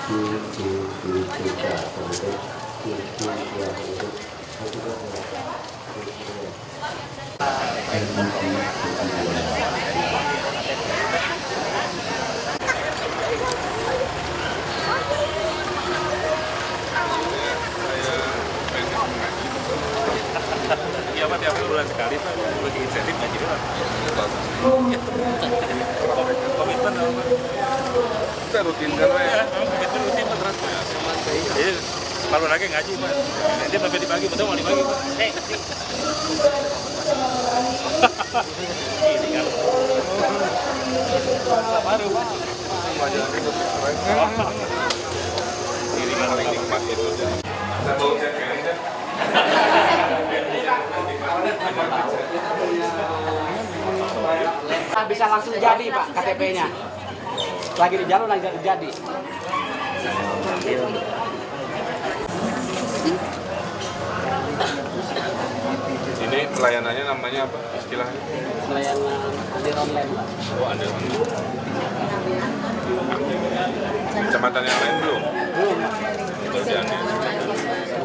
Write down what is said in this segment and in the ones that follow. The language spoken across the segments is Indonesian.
Iya Pak, tiap bulan sekali Pak, bagi insentif ngaji doang. Komitmen apa? Kita rutin kan Pak ya? Komitmen rutin Pak terus. Jadi kalau lagi ngaji Pak, dia sampai dibagi, betul mau dibagi Pak. Ini kan. Baru Pak. Majalah itu keren. Ini kan paling nikmat itu. Saya mau cek ini deh. Bisa langsung jadi Pak KTP-nya. Lagi di jalan lagi jadi. Ini pelayanannya namanya apa istilahnya? Pelayanan hadir online Pak. Oh, ada online. Kecamatan yang lain belum? Belum. Baru di Andir.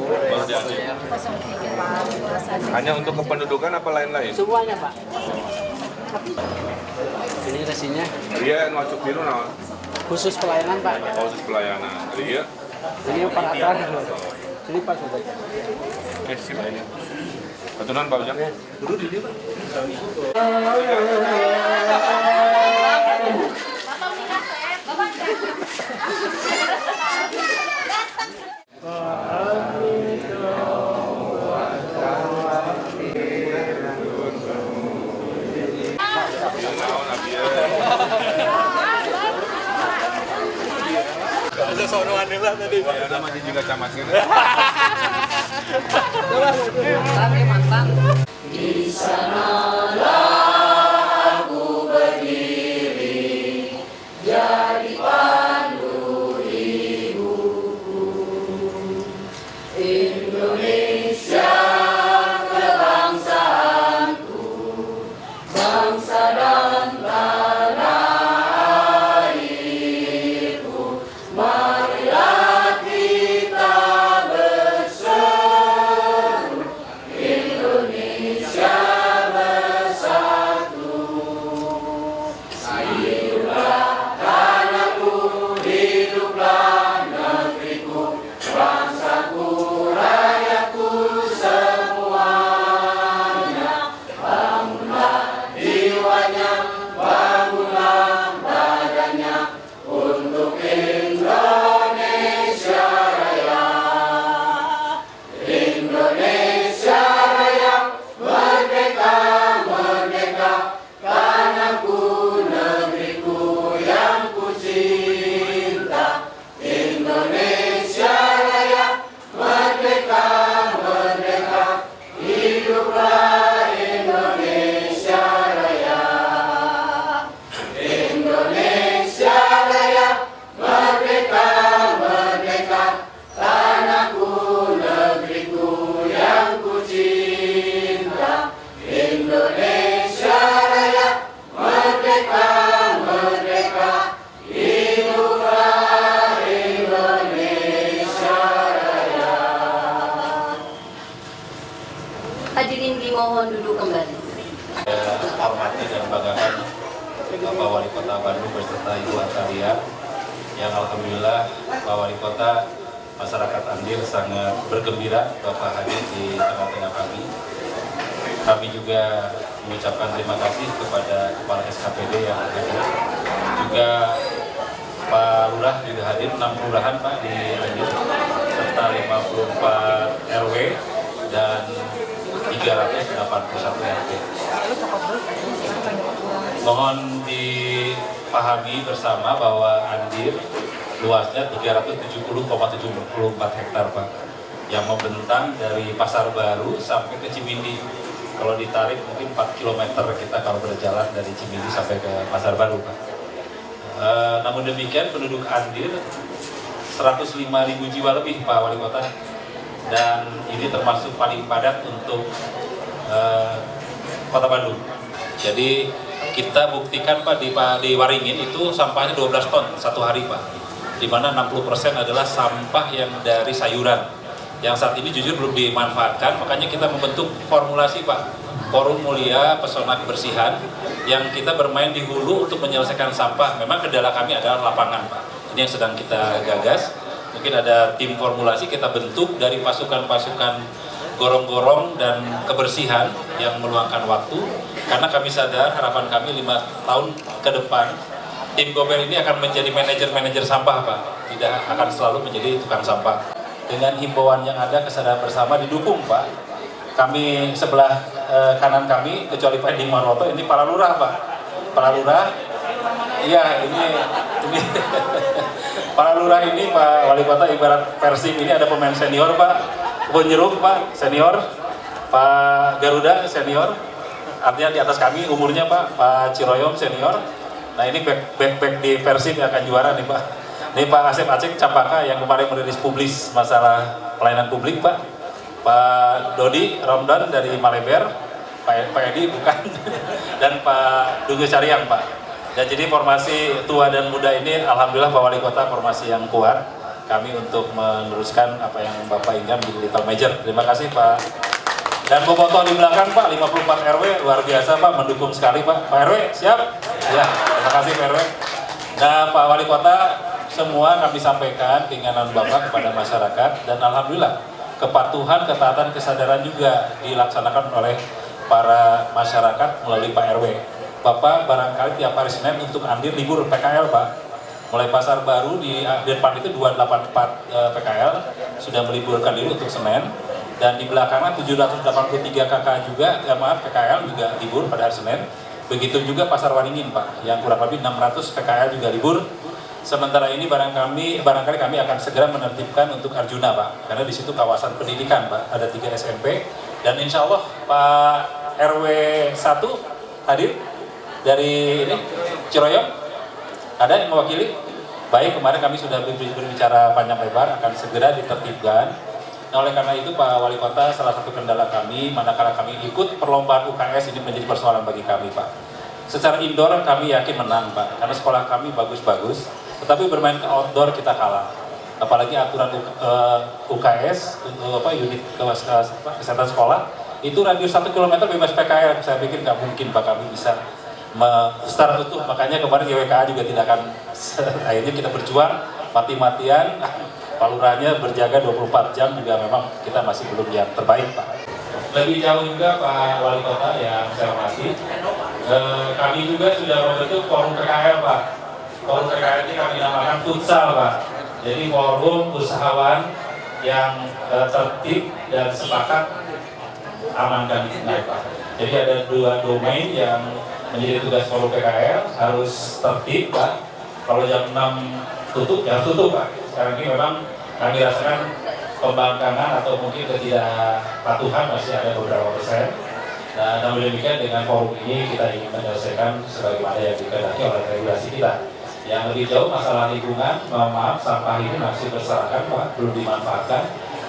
Baru di Andir. Hanya untuk kependudukan apa lain-lain? Semuanya Pak. Ini resinya Iya, masuk biru nah. khusus pelayanan Pak. Khusus pelayanan. Iya. Ini operator. Ini Pak sudah. Sip lainnya. Ketunan Pak Ujang. Dulu di dia Pak. Ada sonoan lah tadi. Ya, masih juga camat gitu. Tapi mantan. Hadirin dimohon duduk kembali. Hormati dan banggakan Bapak Wali Kota Bandung beserta Ibu Atalia yang alhamdulillah Pak Wali Kota masyarakat Andir sangat bergembira Bapak hadir di tengah-tengah kami. Kami juga mengucapkan terima kasih kepada Kepala SKPD yang hadir. Juga Pak Lurah juga hadir, 6 kelurahan Pak di Andir serta 54 RW dan 381 RT. Mohon dipahami bersama bahwa Andir luasnya 370,74 hektar Pak, yang membentang dari Pasar Baru sampai ke Cimindi. Kalau ditarik mungkin 4 km kita kalau berjalan dari Cimindi sampai ke Pasar Baru Pak. Namun demikian penduduk Andir 105.000 jiwa lebih Pak Wali Kota, dan ini termasuk paling padat untuk Kota Bandung. Jadi kita buktikan Pak di Waringin itu sampahnya 12 ton satu hari Pak, di mana 60% adalah sampah yang dari sayuran, yang saat ini jujur belum dimanfaatkan. Makanya kita membentuk formulasi Pak, Forum Mulia Pesona Kebersihan, yang kita bermain di hulu untuk menyelesaikan sampah. Memang kendala kami adalah lapangan Pak, ini yang sedang kita gagas. Mungkin ada tim formulasi kita bentuk dari pasukan-pasukan gorong-gorong dan kebersihan yang meluangkan waktu, karena kami sadar harapan kami 5 tahun ke depan tim Gober ini akan menjadi manajer-manajer sampah Pak, tidak akan selalu menjadi tukang sampah. Dengan himbauan yang ada, kesadaran bersama didukung Pak. Kami sebelah kanan kami, kecuali Pak Edi Maroto, ini para lurah Pak. Para lurah, iya ini para lurah ini Pak Wali Kota ibarat Persib, ini ada pemain senior Pak, penyeruk Pak senior, Pak Garuda senior, artinya di atas kami umurnya Pak Ciroyom senior. Nah ini back di Persib yang akan juara nih Pak. Ini Pak Asep Aceh Campaka yang kemarin merilis publis masalah pelayanan publik Pak. Pak Dodi Romdan dari Maleber, Pak Edi bukan, dan Pak Duge Cariang Pak. Dan jadi formasi tua dan muda ini alhamdulillah Pak Wali Kota formasi yang kuat. Kami untuk meneruskan apa yang Bapak inginkan di Little Major. Terima kasih Pak. Dan bobotoh di belakang Pak, 54 RW, luar biasa Pak, mendukung sekali Pak. Pak RW, siap? Ya, terima kasih Pak RW. Nah Pak Wali Kota, semua kami sampaikan keinginan Bapak kepada masyarakat, dan alhamdulillah kepatuhan, ketaatan, kesadaran juga dilaksanakan oleh para masyarakat melalui Pak RW. Bapak barangkali tiap hari Senin untuk Andir libur PKL Pak. Mulai Pasar Baru di depan itu 284 PKL sudah meliburkan diri untuk Senin. Dan di belakangnya 783 KK juga, PKL juga libur pada hari Senin. Begitu juga Pasar Waringin Pak, yang kurang lebih 600 PKL juga libur. Sementara ini barangkali kami akan segera menertibkan untuk Arjuna Pak, karena di situ kawasan pendidikan Pak, ada 3 SMP. Dan insya Allah Pak RW 1 hadir dari ini Ciroyom, ada yang mewakili. Baik, kemarin kami sudah berbicara panjang lebar, akan segera ditertibkan. Nah, oleh karena itu Pak Wali Kota, salah satu kendala kami manakala kami ikut perlombaan UKS ini menjadi persoalan bagi kami Pak. Secara indoor kami yakin menang Pak, karena sekolah kami bagus-bagus, tetapi bermain ke outdoor kita kalah. Apalagi aturan UKS untuk unit kesehatan sekolah itu radius 1 km bebas PKL. Saya pikir nggak mungkin Pak kami bisa secara utuh, makanya kemarin YWKA juga tidak akan akhirnya kita berjuang mati-matian. Palurahnya berjaga 24 jam juga memang kita masih belum yang terbaik Pak. Lebih jauh juga Pak Wali Kota yang saya hormati, kami juga sudah membentuk forum PKL Pak. Forum PKL ini kami namakan futsal Pak. Jadi forum usahawan yang tertib dan sepakat amankan lingkungan Pak. Jadi ada 2 domain yang menjadi tugas forum PKL, harus tertib Pak. Kalau jam 6 tutup, ya tutup Pak. Sekarang ini memang kami rasakan pembangkangan atau mungkin ketidakpatuhan masih ada beberapa persen. Nah, namun demikian dengan forum ini kita ingin menyelesaikan sebagaimana yang dikehendaki oleh regulasi kita. Yang lebih jauh masalah lingkungan, maaf sampah ini masih berserakan Pak, belum dimanfaatkan.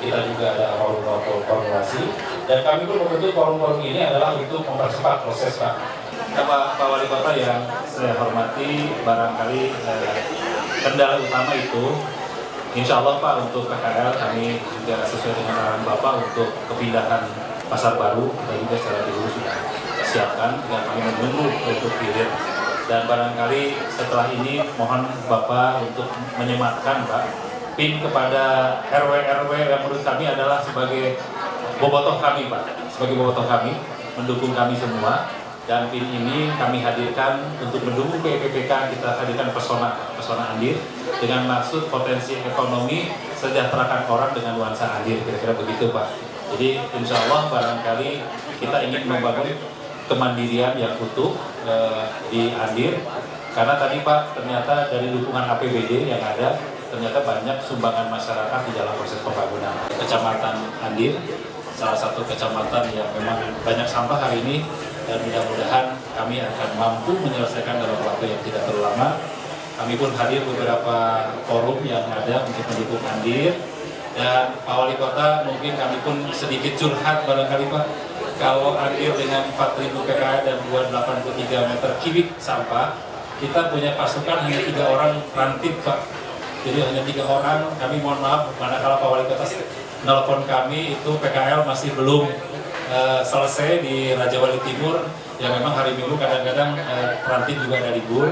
Kita juga ada forum formulasi, dan kami pun membentuk forum-forum ini adalah untuk mempercepat proses Pak. Pak Wali Kota yang saya hormati, barangkali kendala utama itu insya Allah Pak untuk PKL kami juga sesuai dengan arahan Bapak untuk kepindahan Pasar Baru, kita juga secara dulu sudah siapkan dan kami menunggu untuk hilir. Dan barangkali setelah ini mohon Bapak untuk menyematkan Pak PIN kepada RW-RW yang menurut kami adalah sebagai bobotoh kami Pak, sebagai bobotoh kami, mendukung kami semua. Dan PIN ini kami hadirkan untuk mendukung PPPK, kita hadirkan Pesona Andir dengan maksud potensi ekonomi sejahterakan orang dengan nuansa Andir, kira-kira begitu Pak. Jadi insya Allah barangkali kita ingin membangun kemandirian yang utuh di Andir, karena tadi Pak ternyata dari dukungan APBD yang ada ternyata banyak sumbangan masyarakat di dalam proses pembangunan. Kecamatan Andir salah satu kecamatan yang memang banyak sampah hari ini, dan mudah-mudahan kami akan mampu menyelesaikan dalam waktu yang tidak terlalu lama. Kami pun hadir beberapa forum yang ada untuk mendukung Andir. Dan Pak Wali Kota, mungkin kami pun sedikit curhat barangkali Pak, kalau Andir dengan 4.000 PKL dan 283 meter kubik sampah, kita punya pasukan hanya 3 orang rantip Pak. Jadi hanya 3 orang. Kami mohon maaf, manakala Pak Wali Kota nelpon kami itu PKL masih belum selesai di Raja Wali Timur, yang memang hari Minggu kadang-kadang Ranting juga ada libur.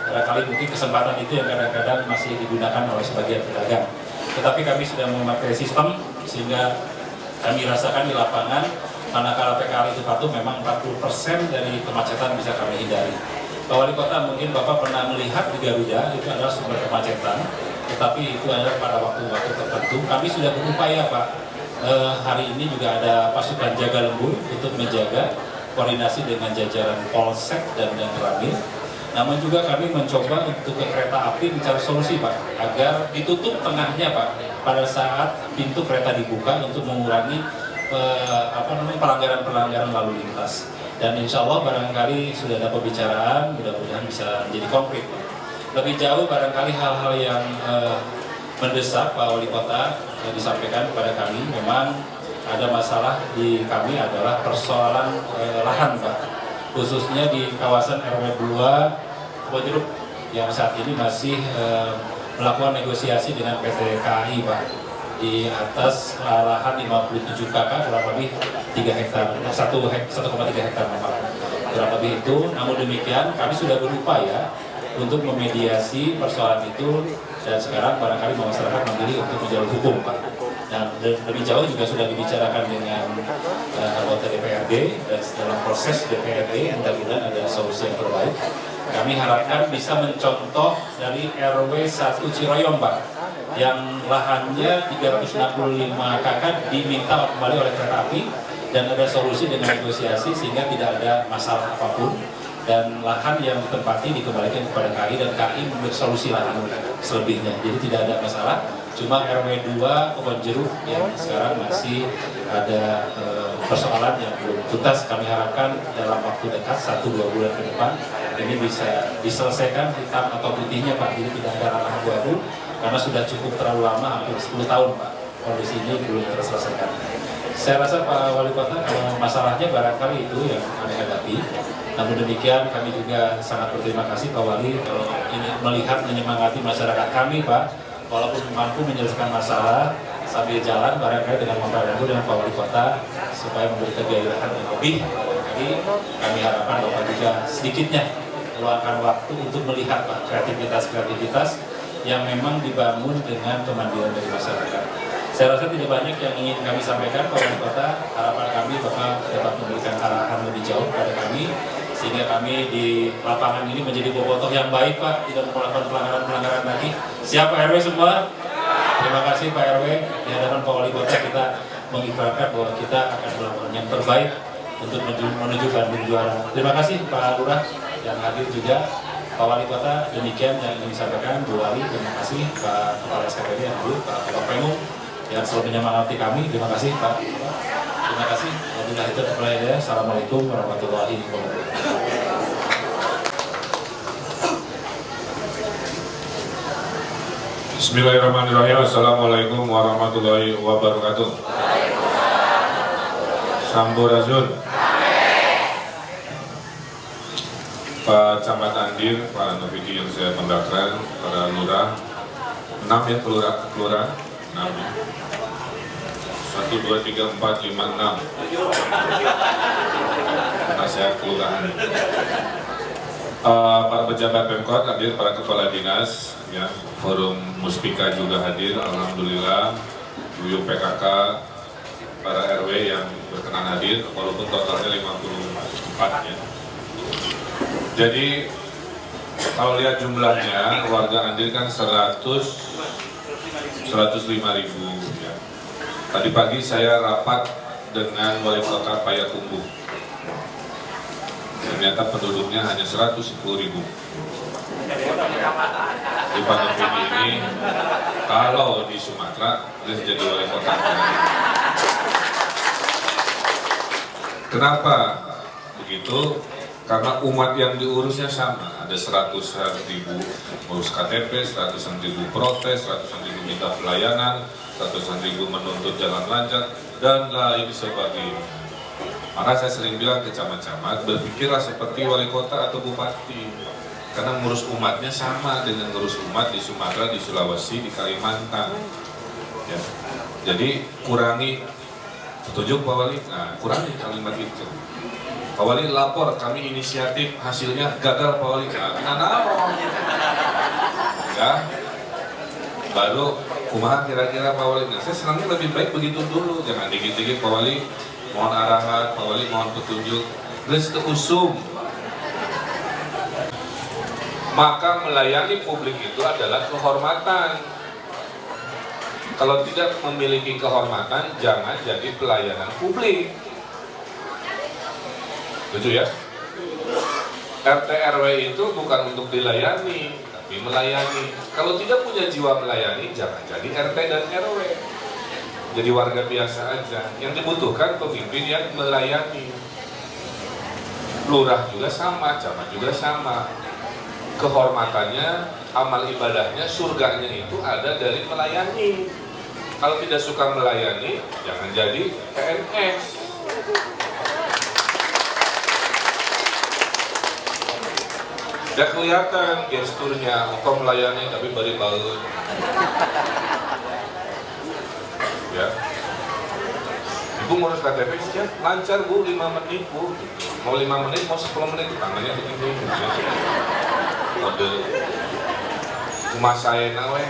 Barangkali mungkin kesempatan itu yang kadang-kadang masih digunakan oleh sebagian pedagang. Tetapi kami sudah memakai sistem sehingga kami rasakan di lapangan, manakala PKL itu patuh, memang 40% dari kemacetan bisa kami hindari. Pak Wali Kota, mungkin Bapak pernah melihat di Garuda itu adalah sumber kemacetan, tetapi itu adalah pada waktu-waktu tertentu. Kami sudah berupaya, Pak. Hari ini juga ada pasukan jaga lembur untuk menjaga koordinasi dengan jajaran Polsek dan Ramil. Namun juga kami mencoba untuk ke kereta api mencari solusi, Pak, agar ditutup tengahnya, Pak, pada saat pintu kereta dibuka untuk mengurangi pelanggaran-pelanggaran lalu lintas. Dan insya Allah barangkali sudah ada pembicaraan, mudah-mudahan bisa menjadi konkret. Lebih jauh barangkali hal-hal yang mendesak Pak Wali Kota disampaikan kepada kami. Memang ada masalah di kami adalah persoalan lahan, Pak, khususnya di kawasan RW 2 Kebonjeruk yang saat ini masih melakukan negosiasi dengan PT KAI, Pak, di atas lahan 57 KK kurang lebih 3 hektar, 1,3 hektar kurang lebih itu. Namun demikian kami sudah berupaya untuk memediasi persoalan itu, dan sekarang barangkali masyarakat memilih untuk menjalur hukum, Pak. Dan lebih jauh juga sudah dibicarakan dengan anggota DPRD, dan dalam proses DPRD mudah-mudahan ada solusi yang terbaik. Kami harapkan bisa mencontoh dari RW 1 Ciroyom, Pak, yang lahannya 365 KK diminta kembali oleh kereta api, dan ada solusi dengan negosiasi sehingga tidak ada masalah apapun, dan lahan yang ditempati dikembalikan kepada KAI, dan KAI membuat solusi lahan selebihnya. Jadi tidak ada masalah. Cuma RW 2 Kebonjeruk yang sekarang masih ada persoalan yang belum tuntas. Kami harapkan dalam waktu dekat 1-2 bulan ke depan ini bisa diselesaikan hitam atau putihnya, Pak. Jadi tidak ada ranah abu-abu, karena sudah cukup terlalu lama, hampir 10 tahun, Pak, kondisi ini belum terselesaikan. Saya rasa Pak Wali Kota, kalau masalahnya barangkali itu yang kami hadapi. Namun demikian kami juga sangat berterima kasih Pak Wali kalau ini melihat menyemangati masyarakat kami, Pak, walaupun mampu menyelesaikan masalah sambil jalan barangkali dengan membantu dengan Pak Wali Kota supaya memberikan kegairahan yang lebih. Jadi kami harapkan Bapak juga sedikitnya meluangkan waktu untuk melihat, Pak, kreativitas yang memang dibangun dengan kemandirian dari masyarakat. Saya rasa tidak banyak yang ingin kami sampaikan Pak Wali Kota. Harapan kami Bapak dapat memberikan arahan lebih jauh kepada kami, sehingga kami di lapangan ini menjadi bobotoh yang baik, Pak, tidak melakukan pelanggaran-pelanggaran lagi. Siap Pak RW semua? Terima kasih Pak RW. Di hadapan Pak Wali Kota kita mengikrarkan bahwa kita akan melakukan yang terbaik untuk menuju Bandung juara. Terima kasih Pak Lurah yang hadir juga. Pak Wali Kota, demikian yang ingin disampaikan. Bu Wali, terima kasih. Pak Kepala SKPD yang hadir, Pak Kepala Pemung yang selalu menyemangati kami. Terima kasih Pak. Terima kasih. Wabillahi taufiq wal hidayah. Assalamualaikum warahmatullahi wabarakatuh. Bismillahirrahmanirrahim. Assalamualaikum warahmatullahi wabarakatuh. Sampurasun. Pak Camat Andir, Pak Novidi yang saya banggakan, para lurah, 6 ya kelurah, 6 ya. 1, 2, 3, 4, 5, 6 nasihat kelurahan. Para pejabat Pemkot hadir, para kepala dinas, ya, forum Muspika juga hadir, alhamdulillah, Buyuk PKK, para RW yang berkenan hadir, walaupun totalnya 54 ya. Jadi kalau lihat jumlahnya, warga Andir kan 105.000 ya. Tadi pagi saya rapat dengan Wali Kota Payakumbuh. Ternyata penduduknya hanya 110.000. Di Pak Novidi ini, kalau di Sumatera, dia jadi Wali Kota. Kenapa begitu? Karena umat yang diurusnya sama, ada 100.000 ngurus KTP, 100.000 protes, 100.000 minta pelayanan, 100.000 menuntut jalan lancar, dan lain sebagainya. Maka saya sering bilang ke camat-camat, berpikirlah seperti wali kota atau bupati. karena ngurus umatnya sama dengan ngurus umat di Sumatera, di Sulawesi, di Kalimantan. Ya. Jadi kurangi petunjuk Pak Wali, nah kurangi kalimat itu. Pak Wali lapor, kami inisiatif, hasilnya gagal Pak Wali. Nah, ya, baru kumaha kira-kira Pak Wali. Nah, saya senangnya lebih baik begitu dulu, jangan dikit-dikit Pak Wali mohon arahan, Pak Wali mohon petunjuk. Let's usum. Maka melayani publik itu adalah kehormatan. Kalau tidak memiliki kehormatan, jangan jadi pelayanan publik. Setuju ya? RT RW itu bukan untuk dilayani, tapi melayani. Kalau tidak punya jiwa melayani, jangan jadi RT dan RW. Jadi warga biasa aja. Yang dibutuhkan pemimpin yang melayani. Lurah juga sama, camat juga sama. Kehormatannya, amal ibadahnya, surganya itu ada dari melayani. Kalau tidak suka melayani, jangan jadi PNS. Udah kelihatan gesturnya, engkau melayani tapi bari baut. Ya. Ibu ngurus KTP sih lancar Bu, 5 menit Bu. Mau 5 menit, mau 10 menit, tangannya begini. Mode rumah saya nawe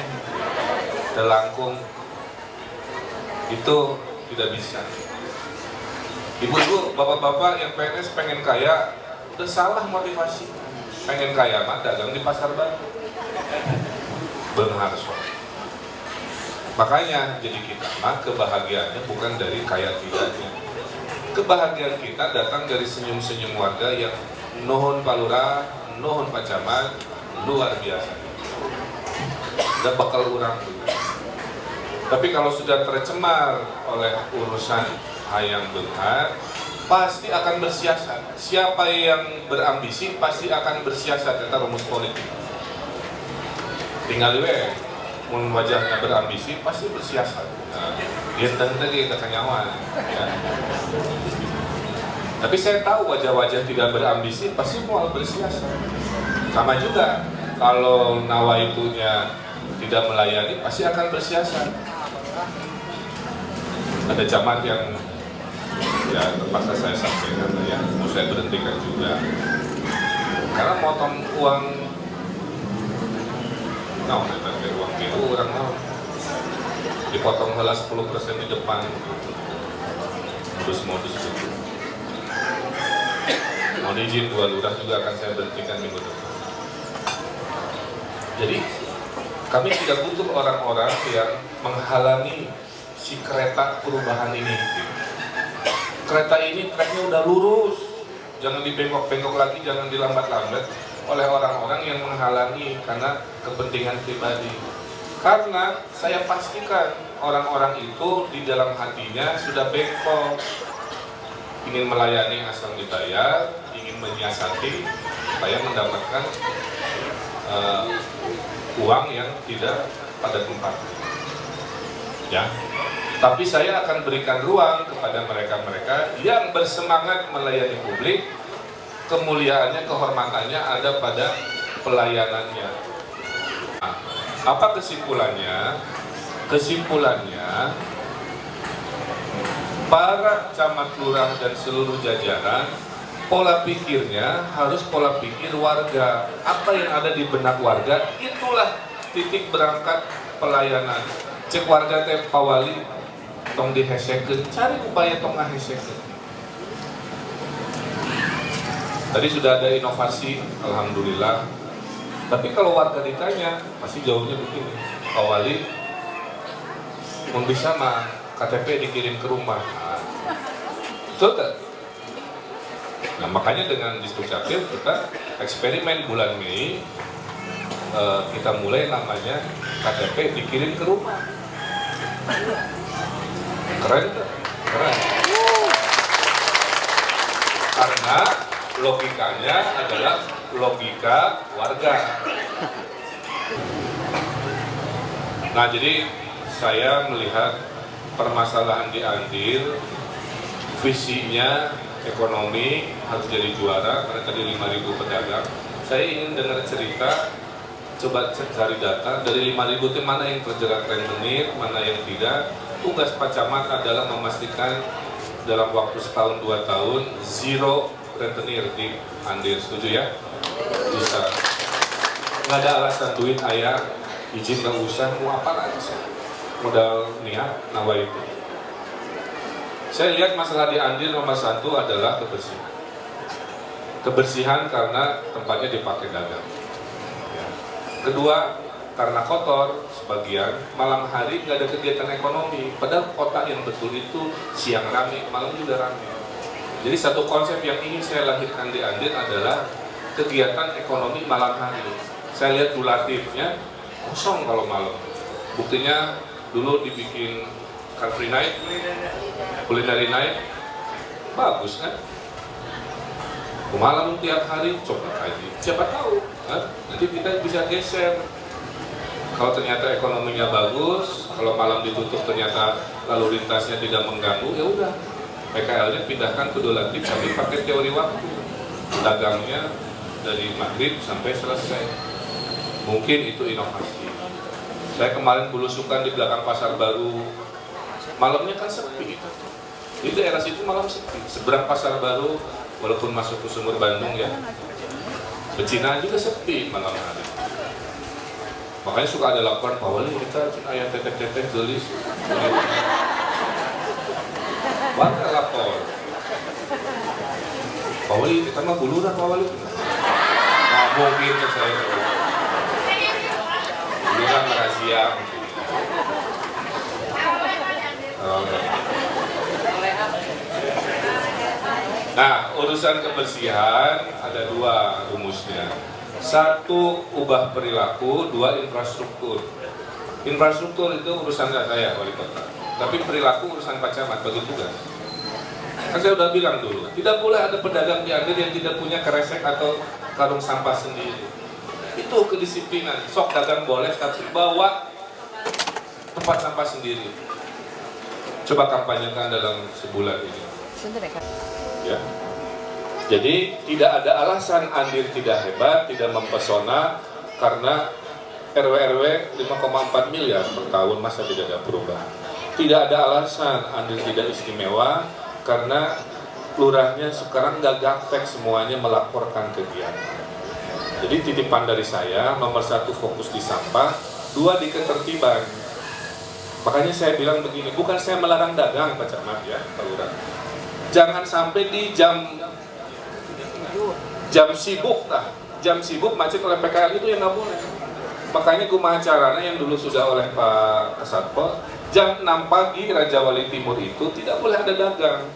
telangkung itu tidak bisa. Ibu-ibu, bapak-bapak yang PNS pengen kaya, udah salah motivasi. Pengen kaya mah dagang di pasar baru. Belum harus. Makanya jadi kita mah kebahagiaannya bukan dari kaya tidaknya. Kebahagiaan kita datang dari senyum-senyum warga yang nuhun Pak Lurah, nuhun Pak Camat, luar biasa. Udah bakal urang juga. Tapi kalau sudah tercemar oleh urusan hayang beunghar, pasti akan bersiasat. Siapa yang berambisi pasti akan bersiasat, itu rumus politik. Tinggal we, mun wajahnya berambisi pasti bersiasat. Nah, dia tentu kita kenyawan. Ya. Tapi saya tahu wajah-wajah tidak berambisi pasti mau bersiasat. Sama juga kalau nawaitunya tidak melayani pasti akan bersiasat. Ada camat yang ya terpaksa saya sampaikan ya, mau saya berhentikan juga karena motong uang uang itu orang mau dipotong heula 10% di depan, modus-modus itu. Mohon izin dua lurah juga akan saya berhentikan minggu depan. Jadi kami tidak butuh orang-orang yang menghalangi si kereta perubahan ini. Kereta ini treknya udah lurus, jangan dibengkok-bengkok lagi, jangan dilambat-lambat oleh orang-orang yang menghalangi karena kepentingan pribadi. Karena saya pastikan orang-orang itu di dalam hatinya sudah bengkok, ingin melayani asal dibayar, ingin menyiasati supaya mendapatkan uang yang tidak pada tempatnya. Ya. Tapi saya akan berikan ruang kepada mereka-mereka yang bersemangat melayani publik, kemuliaannya, kehormatannya ada pada pelayanannya. Nah, apa kesimpulannya? Kesimpulannya, para camat lurah dan seluruh jajaran, pola pikirnya harus pola pikir warga. Apa yang ada di benak warga, itulah titik berangkat pelayanan. Cek warga teh Pak Wali, tong dihesekeun, cari upaya tong ngahesekeun. Tadi sudah ada inovasi, alhamdulillah. Tapi kalau warga ditanya, pasti jawabnya begini, Pak Wali, mau bisa mah KTP dikirim ke rumah. Betul. Nah makanya dengan Disdukcapil kita eksperimen bulan Mei, kita mulai namanya KTP dikirim ke rumah. Keren tuh, keren. Karena logikanya adalah logika warga. Nah jadi saya melihat permasalahan di Andir, visinya ekonomi harus jadi juara karena tadi 5.000 pedagang. Saya ingin dengar cerita, coba cari data dari 5.000 itu mana yang terjerat rentenir, mana yang tidak. Tugas Pak Camat adalah memastikan dalam waktu setahun 2 tahun zero rentenir di Andir. Setuju ya? Bisa. Nggak ada alasan duit ayah, izin nggak usah, mau apa lagi sih? Modal niat, nawa itu. Saya lihat masalah di Andir nomor 1 adalah kebersihan. Kebersihan karena tempatnya dipakai dagang. Ya. Kedua, karena kotor sebagian, malam hari nggak ada kegiatan ekonomi. Padahal kota yang betul itu siang rame, malam juga rame. Jadi satu konsep yang ingin saya lahirkan di Andir adalah kegiatan ekonomi malam hari. Saya lihat dulatifnya kosong kalau malam. Buktinya dulu dibikin car free night, culinary night, bagus kan? Malam tiap hari coba aja, siapa tahu kan? Nanti kita bisa geser. Kalau ternyata ekonominya bagus, kalau malam ditutup ternyata lalu lintasnya tidak mengganggu, ya udah PKL-nya pindahkan ke dulatif tapi pakai teori waktu, dagangnya dari maghrib sampai selesai. Mungkin itu inovasi. Saya kemarin belusukan di belakang Pasar Baru, malamnya kan sepi. Di daerah situ malam sepi. Seberang Pasar Baru, walaupun masuk ke Sumur Bandung ya, Becina juga sepi malam hari. Makanya suka ada laporan, Pak Wali kita ayam tetek-tetek gelis. Banyak lapor. Pak Wali kita mah buluran Pak Wali. Nah, mungkin ke saya. Buluran rahasia. Nah, urusan kebersihan ada 2 rumusnya. 1, ubah perilaku, 2, infrastruktur. Infrastruktur itu urusan saya, wali kota. Tapi perilaku urusan Pak Camat, bagi tugas. Kan saya udah bilang dulu, tidak boleh ada pedagang di Andir yang tidak punya kresek atau karung sampah sendiri. Itu kedisiplinan. Sok dagang boleh, tapi bawa tempat sampah sendiri. Coba kampanyekan dalam sebulan ini. Ya. Jadi tidak ada alasan Andir tidak hebat, tidak mempesona karena RW 5,4 miliar per tahun, masa tidak ada perubahan. Tidak ada alasan Andir tidak istimewa karena lurahnya sekarang nggak gaptek semuanya melaporkan kegiatan. Jadi titipan dari saya, nomor 1 fokus di sampah, 2 di ketertiban. Makanya saya bilang begini, bukan saya melarang dagang Pak Camat ya, Pak Lurah. Jangan sampai di jam sibuk lah, jam sibuk macet oleh PKL itu yang nggak boleh. Makanya kumaha carana yang dulu sudah oleh Pak Kasatpol, jam 6 pagi Raja Wali Timur itu tidak boleh ada dagang.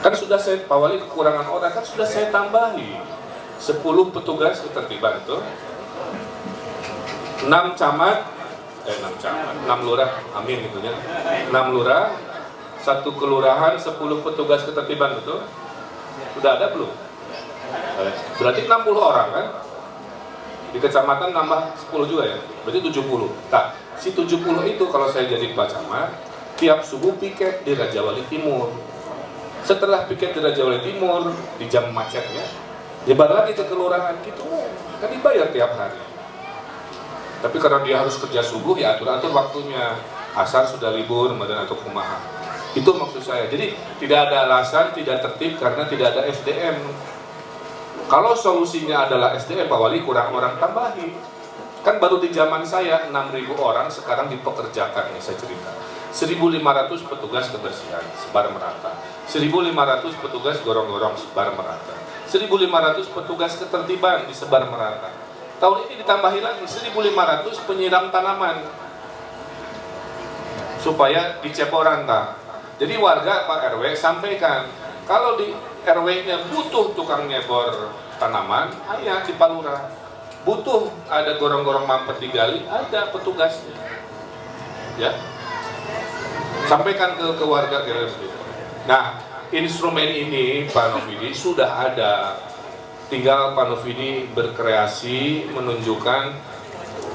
Kan sudah saya, Pak Wali kekurangan orang, kan sudah saya tambahi 10 petugas ketertiban itu, 6 lurah, amin itunya, 6 lurah, 1 kelurahan, 10 petugas ketertiban betul? Sudah ada belum? Berarti 60 orang kan? Di kecamatan nambah 10 juga ya? Berarti 70. Nah, si 70 itu kalau saya jadi Pak Camat, tiap subuh piket di Raja Wali Timur. Setelah piket di Raja Wali Timur, di jam macetnya, nyebar lagi ke kelurahan gitu, kan dibayar tiap hari. Tapi karena dia harus kerja subuh, ya atur-atur waktunya. Asar sudah libur, kemudian atau kumaha. Itu maksud saya. Jadi tidak ada alasan tidak tertib karena tidak ada SDM. Kalau solusinya adalah SDM, Pak Wali kurang orang tambahi. Kan baru di zaman saya 6.000 orang sekarang dipekerjakan, nih saya cerita. 1.500 petugas kebersihan sebar merata. 1.500 petugas gorong-gorong sebar merata. 1.500 petugas ketertiban disebar merata. Tahun ini ditambahi lagi 1.500 penyiram tanaman supaya diceporanta. Jadi warga Pak RW sampaikan, kalau di RW-nya butuh tukang nyebor tanaman, ayah di Palura. Butuh ada gorong-gorong mampet digali, ada petugasnya. Ya. Sampaikan ke warga kira-kira. Nah, instrumen ini Pak Novidi sudah ada. Tinggal Pak Novidi berkreasi, menunjukkan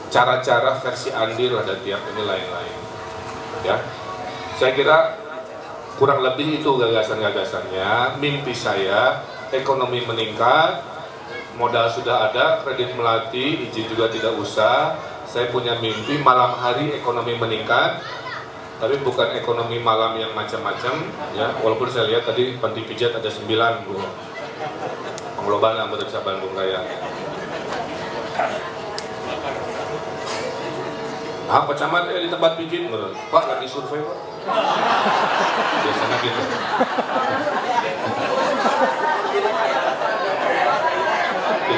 cara-cara versi Andir ada tiap ini lain-lain. Ya. Saya kira kurang lebih itu gagasan-gagasannya. Mimpi saya ekonomi meningkat, modal sudah ada, kredit melati, izin juga tidak usah. Saya punya mimpi malam hari ekonomi meningkat, tapi bukan ekonomi malam yang macam-macam, ya. Walaupun saya lihat tadi panti pijat ada 9, Bu. Pengelolaan anggota desa Bandung Raya. Ah, Pak Camat di tempat pijit, Pak lagi survei, Pak. Biasanya gitu.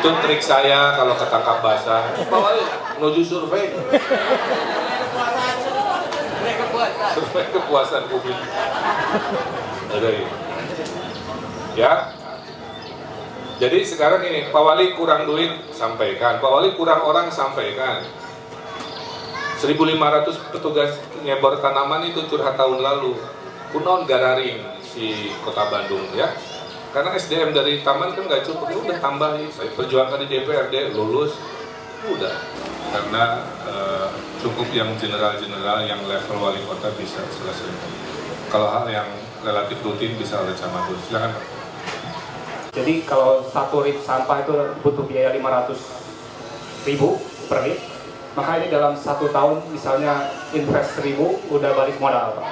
Itu trik saya kalau ketangkap basah. Pak Wali, menuju survei. Survei kepuasan publik. Ada ini. Ya. Jadi sekarang ini, Pak Wali kurang duit, sampaikan. Pak Wali kurang orang, sampaikan. 1.500 petugas nyebor tanaman itu curhat tahun lalu. Kunon gararing si Kota Bandung, ya. Karena SDM dari taman kan nggak cukup, ya udah tambahin. Saya perjuangkan di DPRD, lulus, udah. Karena cukup yang general-general, yang level wali kota bisa selesaikan. Kalau hal yang relatif rutin bisa oleh camat. Silakan, Pak. Jadi kalau 1 rit sampah itu butuh biaya 500.000 per rit, maka ini dalam 1 tahun misalnya invest 1.000 udah balik modal, Pak.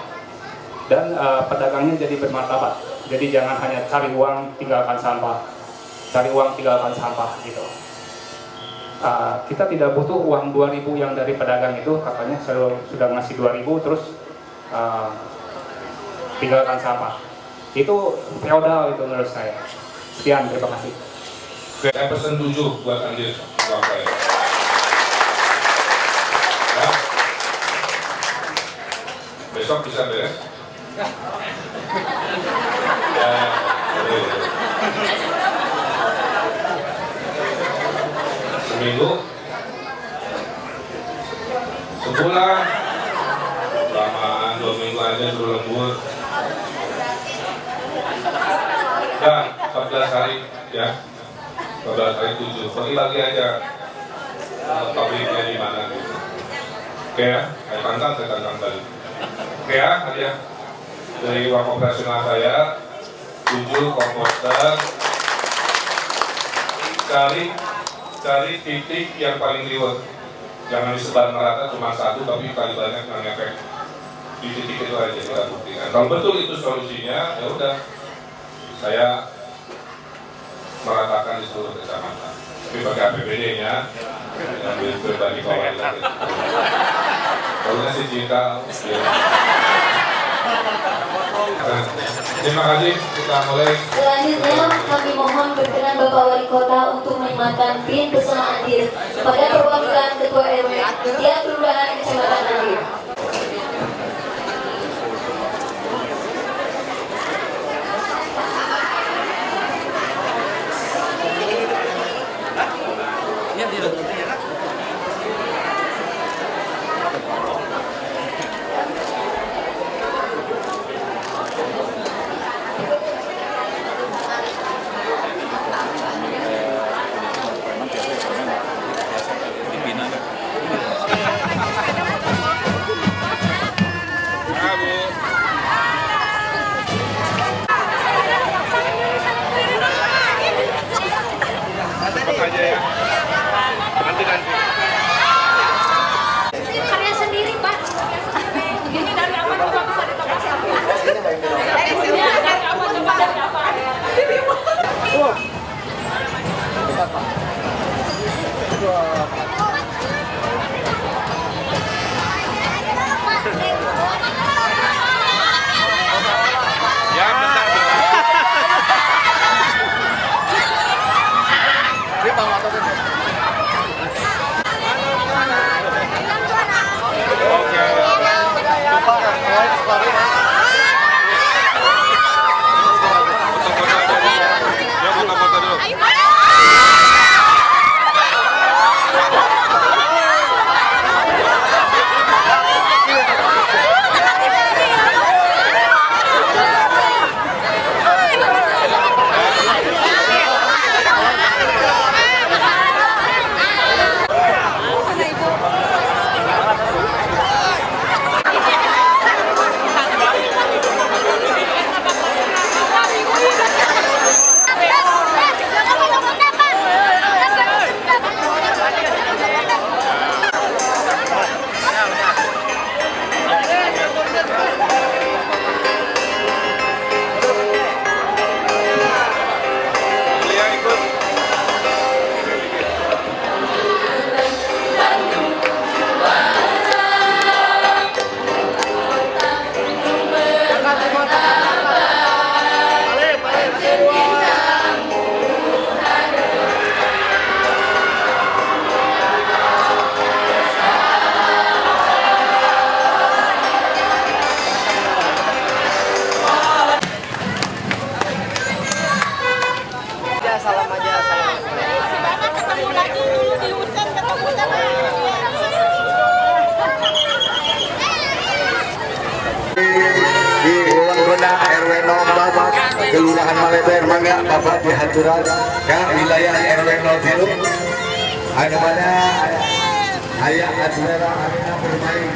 Dan pedagangnya jadi bermartabat. Jadi jangan hanya cari uang tinggalkan sampah, cari uang tinggalkan sampah gitu. Kita tidak butuh uang 2.000 yang dari pedagang itu, katanya sudah ngasih 2.000 terus tinggalkan sampah. Itu feodal itu menurut saya. Sekian, terima kasih. Oke, saya pesen 7 buat Andir, uang saya. Ya. Besok bisa beres. Ya, seminggu, sebulan, lamaan 2 minggu aja suruh lembur. Dan 14 hari, ya, 14 hari 7. Bagi-bagi aja pabriknya di mana gitu. Oke ya, saya tantang tadi. Oke ya, hadiah dari uang operasional saya 7 komposter. Cari titik yang paling liwet, jangan disebar merata cuma 1 tapi kali banyak yang efek di titik itu aja kita buktikan. Kalau betul itu solusinya, ya udah saya meratakan di seluruh kecamatan. Tapi pakai APBD-nya yang berbagi kawan lagi. Kalau ngasih cinta, ya. Terima kasih, kita mulai. Selanjutnya kami mohon berkenan Bapak Wali Kota untuk menyematkan pin pesona Andir pada perwakilan Ketua RW yang Kelurahan Kecamatan Andir. Pimpinan. Kelurahan Maleber, mangga Bapak dihaturan ya wilayah RW 03 ada mana ayah adulera arena bermain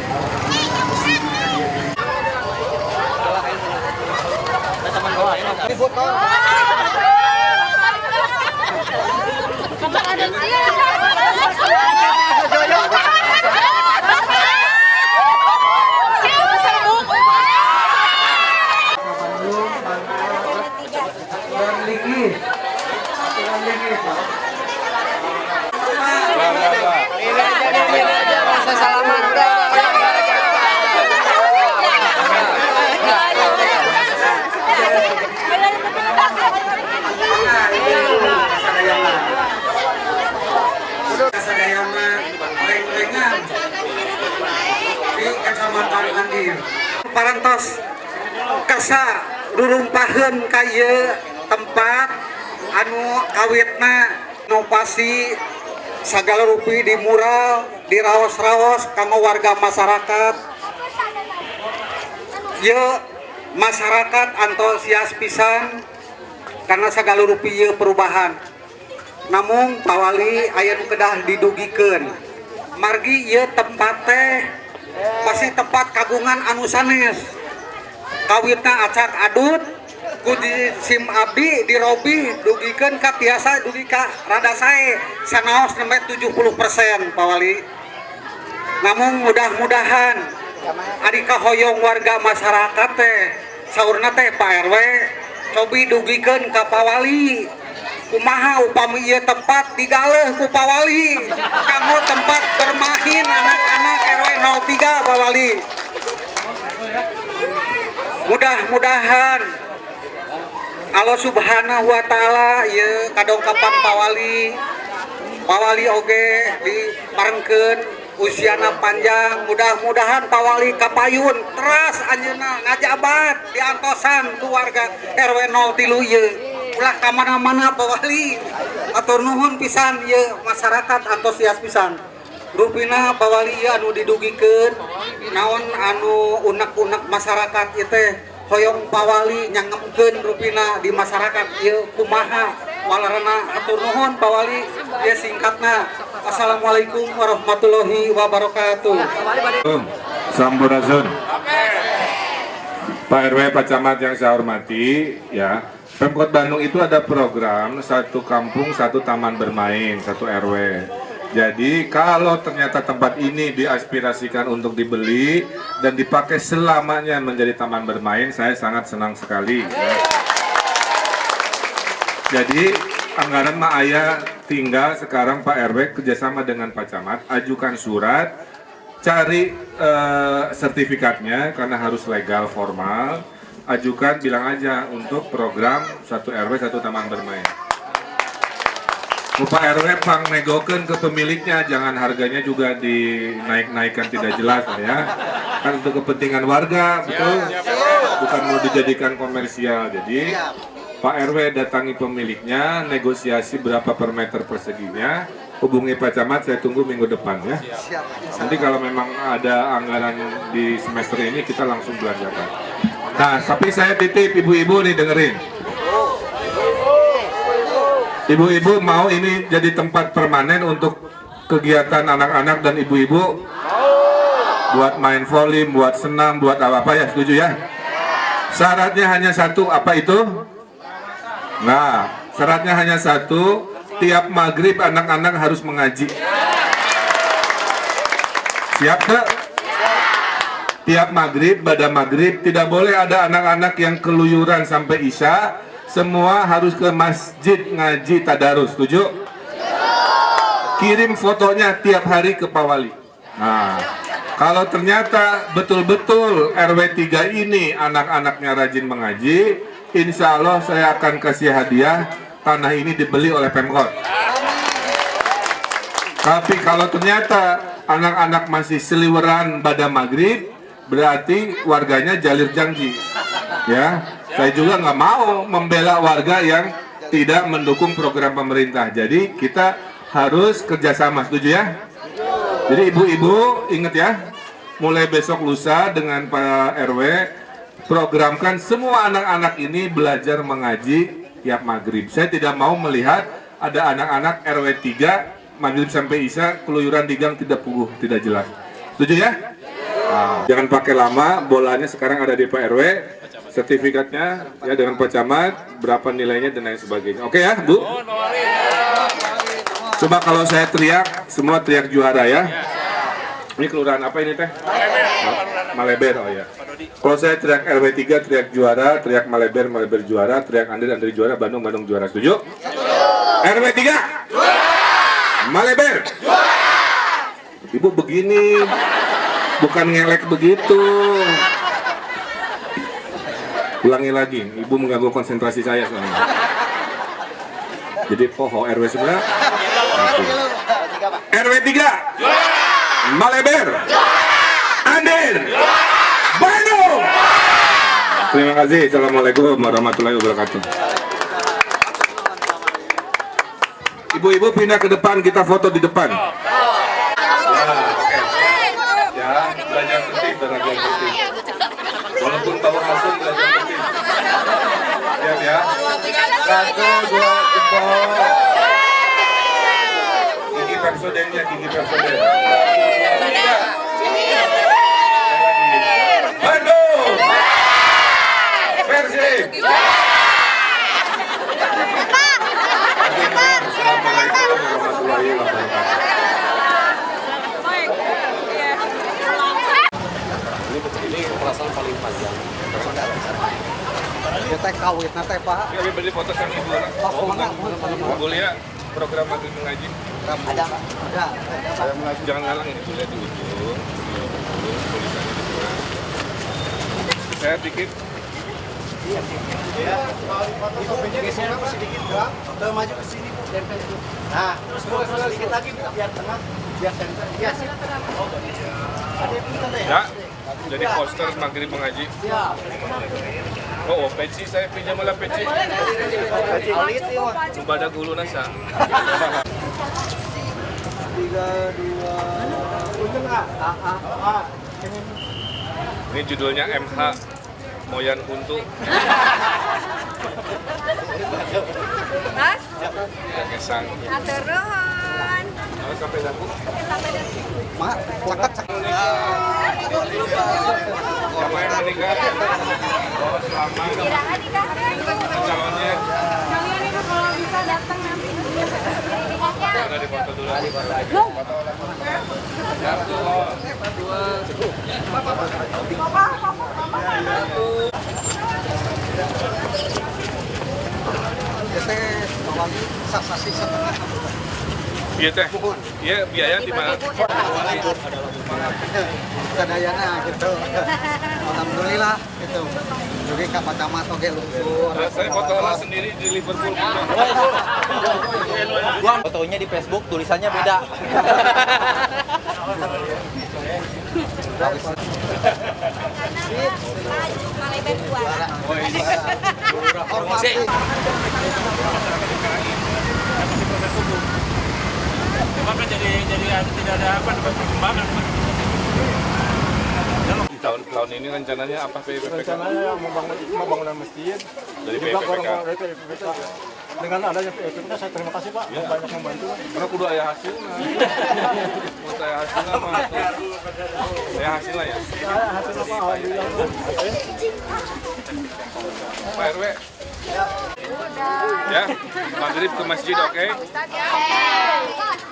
parantos kasa rurumpaheun ka ieu tempat anu kawitna inovasi sagala rupi di mural di raos-raos kanggo warga masyarakat. Ieu masyarakat antusias pisan karena sagala rupi ieu perubahan. Namun Pak Wali aya nu kedah didugikeun margi ieu tempat teh masih tempat kagungan anu sanes kawitna acak adut ku di sim abdi di robi dugikeun ka tiasa dugi ka rada sae sanaos nembe 70% Pak Wali. Namun mudah-mudahan ari kahoyong warga masyarakat teh saurna teh Pak RW cobi dugikeun ka Pak Wali kumaha upami ieu tempat digaleh ku Pak Wali kanggo tempat bermain anak-anak RW 03 Pak Wali. Mudah-mudahan Allah Subhanahu wa taala ieu kadongkapan Pak Wali oge diparengkeun usiana panjang. Mudah-mudahan Pak Wali kapayun teras anjeunna ngajabat diantosan keluarga RW 03 ieu. Ulah kamana-mana Pak Wali atur nuhun pisan ieu masyarakat antusias pisan rupina Pak Wali anu didugikeun naon anu unek-unek masyarakat ieu teh hoyong Pak Wali nyangemkeun rupina di masyarakat ieu kumaha walarana atur nuhun Pak Wali ieu singkatna. Assalamualaikum warahmatullahi wabarakatuh. Sampurasun. Pak RW, Pak Camat yang saya hormati, ya. Pemkot Bandung itu ada program satu kampung satu taman bermain satu RW. Jadi kalau ternyata tempat ini diaspirasikan untuk dibeli dan dipakai selamanya menjadi taman bermain, saya sangat senang sekali. Ya. Jadi anggaran mah aya tinggal sekarang Pak RW kerjasama dengan Pak Camat ajukan surat, cari sertifikatnya karena harus legal formal. Ajukan bilang aja untuk program satu RW satu taman bermain. Pak RW pang negokeun ke pemiliknya, jangan harganya juga dinaik-naikkan tidak jelas ya. Kan untuk kepentingan warga, betul? Bukan mau dijadikan komersial. Jadi Pak RW datangi pemiliknya, negosiasi berapa per meter perseginya. Hubungi Pak Camat, saya tunggu minggu depan ya. Nanti kalau memang ada anggaran di semester ini kita langsung belanjakan. Nah, tapi saya titip ibu-ibu nih dengerin. Ibu-ibu mau ini jadi tempat permanen untuk kegiatan anak-anak dan ibu-ibu? Buat main volley, buat senam, buat apa-apa ya, setuju ya? Syaratnya hanya satu, apa itu? Nah, syaratnya hanya satu, tiap maghrib anak-anak harus mengaji. Siap gak? Tiap maghrib, pada maghrib, tidak boleh ada anak-anak yang keluyuran sampai isya. Semua harus ke masjid ngaji tadarus, setuju? Kirim fotonya tiap hari ke Pak Wali. Nah, kalau ternyata betul-betul RW 3 ini anak-anaknya rajin mengaji, insya Allah saya akan kasih hadiah tanah ini dibeli oleh Pemkot. Tapi kalau ternyata anak-anak masih seliweran pada maghrib, berarti warganya jalir janji. Ya, saya juga nggak mau membela warga yang tidak mendukung program pemerintah. Jadi kita harus kerjasama, setuju ya? Jadi ibu-ibu ingat ya, mulai besok lusa dengan Pak RW programkan semua anak-anak ini belajar mengaji tiap maghrib. Saya tidak mau melihat ada anak-anak RW 3 maghrib sampai isya keluyuran di gang tidak puguh, tidak jelas. Setuju ya? Nah, jangan pakai lama, bolanya sekarang ada di Pak RW, sertifikatnya ya dengan Pak Camat, berapa nilainya dan lain sebagainya. Oke ya, Bu? Coba kalau saya teriak, semua teriak juara ya. Ini kelurahan apa ini teh? Maleber, oh ya. Kalau saya teriak RW 3, teriak juara, teriak Maleber, Maleber juara, teriak Andir, Andir juara, Bandung, Bandung juara. Setuju? RW 3? Juara! Maleber? Juara! Ibu begini, bukan ngelek begitu. Ulangi lagi, Ibu mengganggu konsentrasi saya soalnya. Jadi poho RW sebelah. RW 3? Juara! Maleber? Andir? Bandung? Terima kasih. Assalamualaikum warahmatullahi wabarakatuh. Ibu-ibu pindah ke depan, kita foto di depan. Ya, belajar tertib dan belajar tertib. Walaupun tahu hasil belajar tertib. Siap ya. 1, 2, jempol. Gigi Pepsodentnya, gigi Pepsodent. Bandung. Persib. Assalamualaikum warahmatullahi wabarakatuh. Ini perasaan paling panjang. Kita kawit nanti Pak. Kami beli foto sama ibu. Oh, mana? Boleh ya program maghrib mengaji. Ada. Saya mengaji jangan ngalang ini. Lihat di ujung. Tulisannya di sana. Saya dikit. Sedikit doang. Maju ke sini. Nah, terus sedikit lagi biar tengah, biar center. Ya. Ya. Jadi poster maghrib mengaji. Oh, peci saya pinjam malah peci. Alit ya. Ibadah gulu nasa. 3, 2. Ini judulnya MH Moyan Kuntu. Mas, Ya kesang. atur nuhun. Sampai daku. Mak, cakep. Siapa yang meninggal? Oh, selamat. Kirakan nih Kak. Calonnya Kalau bisa datang nanti. ada di foto dulu. Saksasi setengah. Iya teh. Iya biaya di mana? Sadayana gitu. Alhamdulillah gitu. Juga ka Camat oge lumpur. Saya foto sendiri di Liverpool. Fotonya di Facebook, tulisannya beda. Maleber juara. Hormati. Cuma kan jadi tidak ada apa perkembangan. Tahun ini rencananya apa PPPK? Rencananya mau bangunan masjid. Dari Juga PPPK. dari PPPK. Dengan adanya PPPK saya terima kasih Pak, banyak membantu. Karena kudu aya hasil. Mau saya hasilnya mah. Saya hasilnya ya. Saya hasil apa? Alhamdulillah. Pak RW. Ya, maghrib ke masjid oke?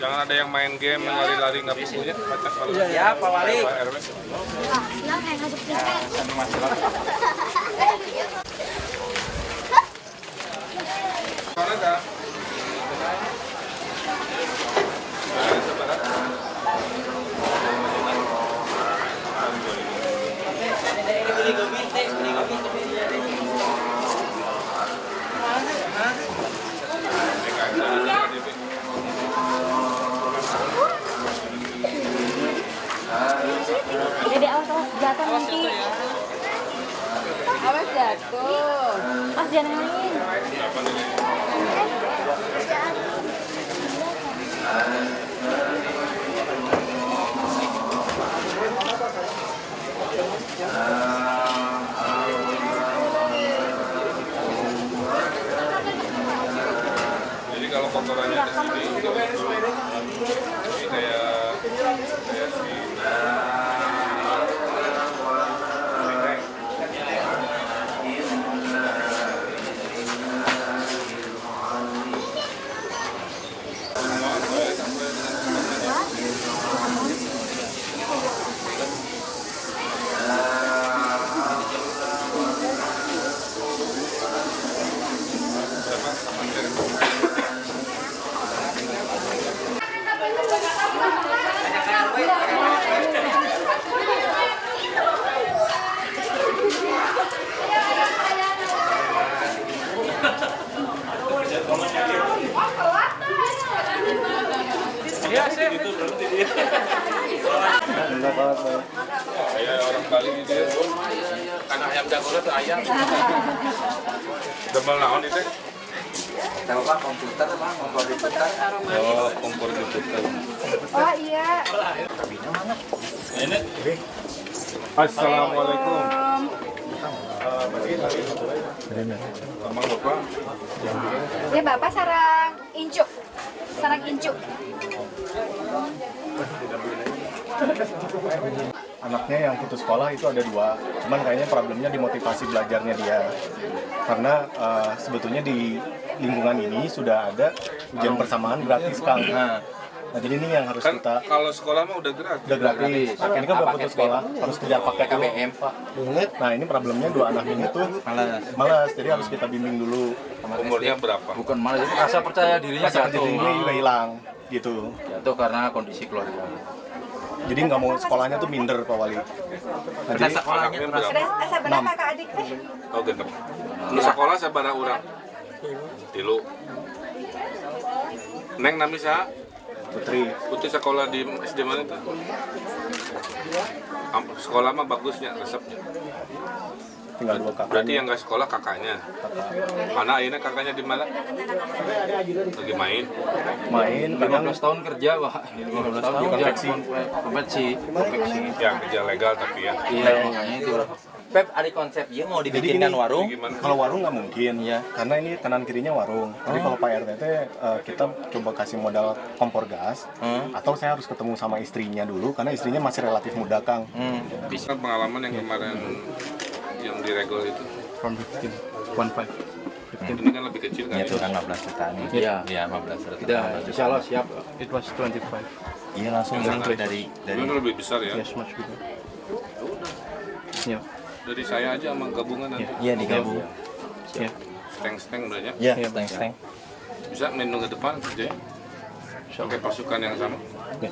Jangan ada yang main game, yang lari-lari nggak punya. Ya, Pak Wali. Pak RW. Mana kak? Jadi awas jatuh nanti. Awas jatuh. Pas jangan angin. Alhamdulillah Pak. Baik. Saya orang Bali gitu ya. Karena ayam jagonya tuh ayam. Demal naon itu? Tahu Pak komputer Pak, kompor diputar. Oh, kompor diputar. Oh iya. Ini. Assalamualaikum. Sama Bapak. Ya Bapak sarang incu. Sarang incu. Anaknya yang putus sekolah itu ada 2, cuman kayaknya problemnya di motivasi belajarnya dia. Karena sebetulnya di lingkungan ini sudah ada ujian persamaan gratis Kang. Nah jadi ini yang harus Kan kita kalau sekolah mah udah gratis. udah gratis. Ini kan udah putus sekolah, harus kejar paket KBM Pak. Nah ini problemnya 2 anak ini tuh malas, jadi harus kita bimbing dulu. Umurnya berapa? Bukan malah rasa percaya dirinya Rasa jatuh. dirinya juga hilang gitu. Jatuh karena kondisi keluarga. Jadi nggak mau sekolahnya tuh minder Pak Wali. Nah, jadi Anaknya berapa? Asa benar kakak adik teh. Oh genep. Lu sekolah sabaraha urang? 3. Neng nami saha? Putri, Putri sekolah di SD mana tuh? Sekolah mah bagusnya resepnya. tinggal 2 kakak. Berarti yang nggak sekolah kakaknya. Mana ayeuna kakaknya di mana? Lagi main. Main, kadang 15 tahun kerja Pak. 15 tahun konveksi. Konveksi. Ya kerja legal tapi ya. Iya, makanya itu. Pep, ada konsep ya mau dibikinkan gini, warung. Gimana? kalau warung nggak mungkin, Iya. karena ini kanan kirinya warung. Jadi kalau Pak RT kita coba kasih modal kompor gas, atau saya harus ketemu sama istrinya dulu, karena istrinya masih relatif muda Kang. Bisa pengalaman yang kemarin yang diregol itu. From 15, 15. Ini kan lebih kecil kan? Itu kan 15 juta nih. Iya, iya 15 juta. Kita insya Allah siap. It was 25. Iya langsung dari Ini lebih besar ya. Yes, much bigger. Ya. Dari saya aja sama gabungan nanti. iya digabung. Ya. Steng-steng banyak. Iya, steng-steng. Bisa menu ke depan kerja. Pakai pasukan yang sama. Ya.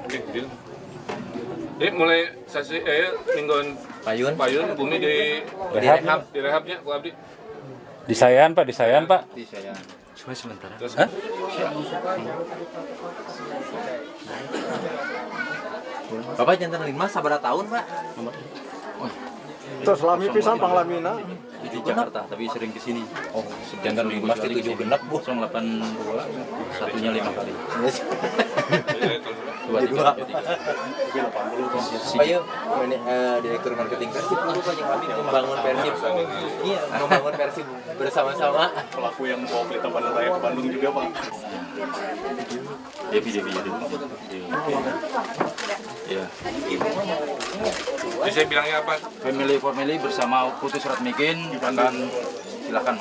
Oke, deal. Mulai sasi mingguan Payun. bumi di Direhab. direhabnya ku abdi. Disayan Pak, disayan Pak. Di saya. Cuma sebentar. Terus Bapak jantan 5 sabar tahun, Pak. Terus lami pisan panglamina. Di Jakarta, tapi sering ke sini. Oh, jantan 5 jadi 7 genap, Bu. 082. Satunya 5 kali. Dua tiga. Ayo, direktur marketing Persib dulu Pak yang kami membangun Persib. Iya, membangun Persib bersama-sama. Pelaku yang bawa Pelita Bandung Raya ke Bandung juga Pak. Devi. Ya. Jadi saya bilangnya apa? Family bersama Putus Surat Mikin akan silakan